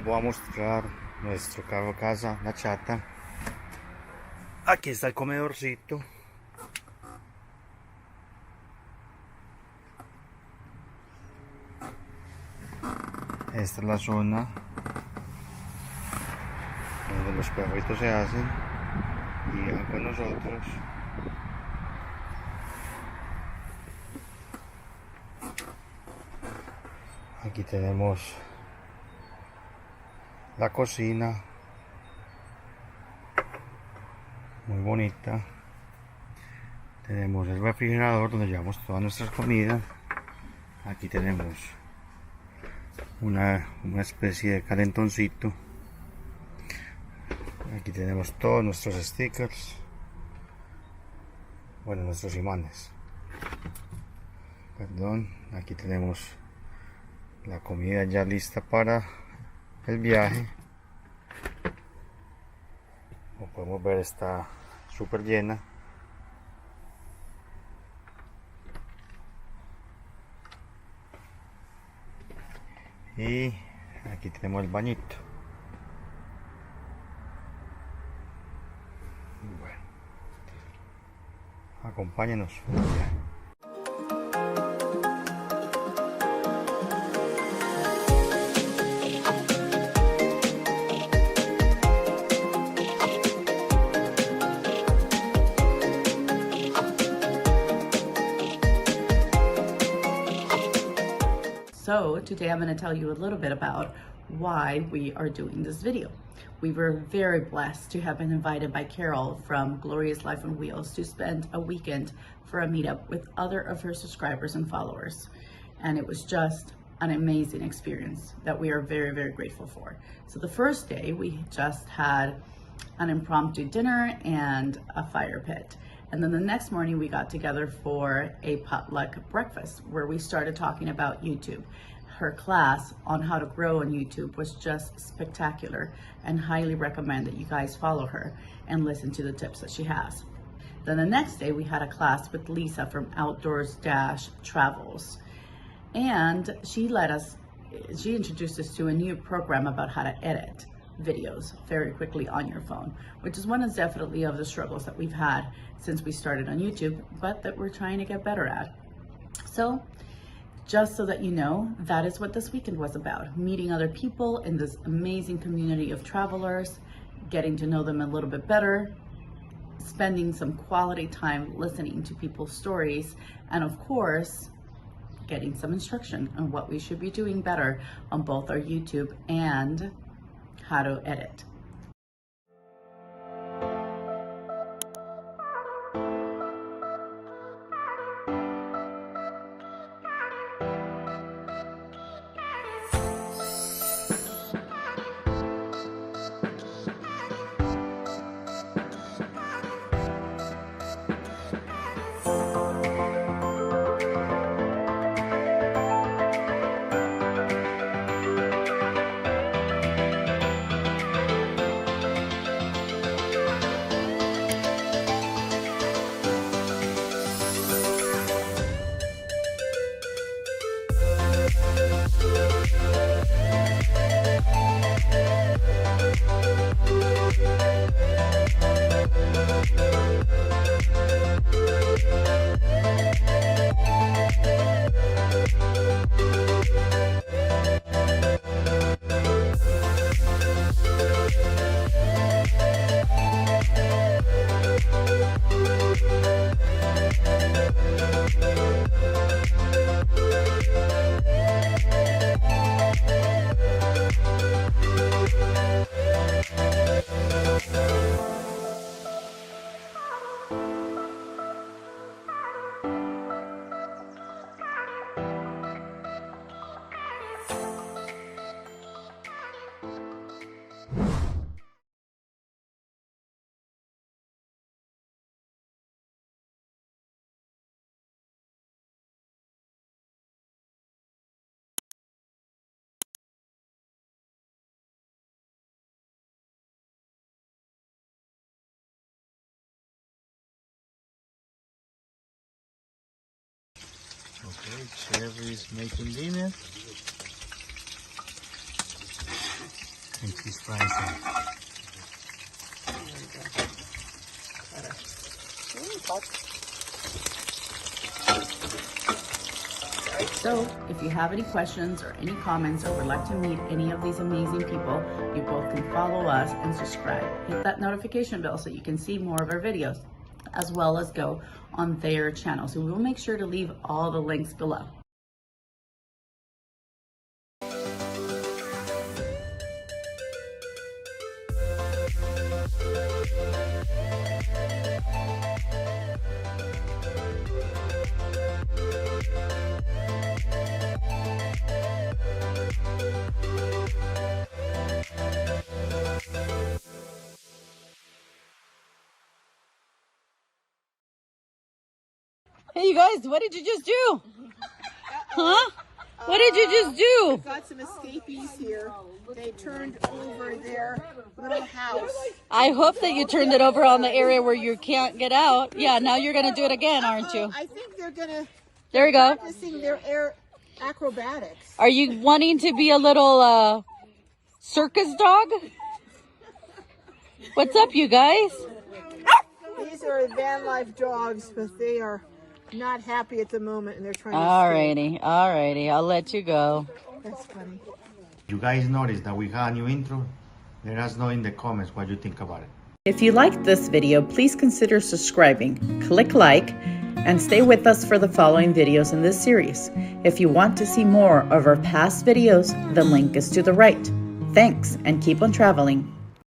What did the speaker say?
voy a mostrar nuestro casa, la chata. Aquí está el comedorcito. Esta es la zona donde los perritos se hacen y van con nosotros. Aquí tenemos la cocina, muy bonita. Tenemos el refrigerador donde llevamos todas nuestras comidas. Aquí tenemos una especie de calentoncito. Aquí tenemos todos nuestros stickers, bueno, nuestros imanes, perdón. Aquí tenemos la comida ya lista para el viaje. Como podemos ver, está súper llena. Y aquí tenemos el bañito. Bueno, acompáñenos. So today I'm going to tell you a little bit about why we are doing this video. We were very blessed to have been invited by Carol from Glorious Life on Wheels to spend a weekend for a meetup with other of her subscribers and followers. And it was just an amazing experience that we are very, very grateful for. So the first day we just had an impromptu dinner and a fire pit. And then the next morning we got together for a potluck breakfast where we started talking about YouTube. Her class on how to grow on YouTube was just spectacular, and highly recommend that you guys follow her and listen to the tips that she has. Then the next day we had a class with Lisa from Outdoors Travels, and she introduced us to a new program about how to edit videos very quickly on your phone, which is one of definitely of the struggles that we've had since we started on YouTube, but that we're trying to get better at. So just so that you know, that is what this weekend was about: meeting other people in this amazing community of travelers, getting to know them a little bit better, spending some quality time listening to people's stories, and of course getting some instruction on what we should be doing better on both our YouTube and how to edit. Okay, Cherry is making dinner. And she's frying some. So, if you have any questions or any comments or would like to meet any of these amazing people, you both can follow us and subscribe. Hit that notification bell so you can see more of our videos, as well as go on their channel. So we will make sure to leave all the links below. Hey, you guys, what did you just do? Huh? What did you just do? We've got some escapees here. They turned over their little house. I hope that you turned it over on the area where you can't get out. Yeah, now you're going to do it again, aren't you? I think they're going to There we go. practicing their air acrobatics. Are you wanting to be a little circus dog? What's up, you guys? These are van life dogs, but they are not happy at the moment, and they're trying to Alrighty, I'll let you go. escape. That's funny. You guys noticed that we got a new intro? Let us know in the comments what you think about it. If you liked this video, please consider subscribing, click like, and stay with us for the following videos in this series. If you want to see more of our past videos, the link is to the right. Thanks, and keep on traveling.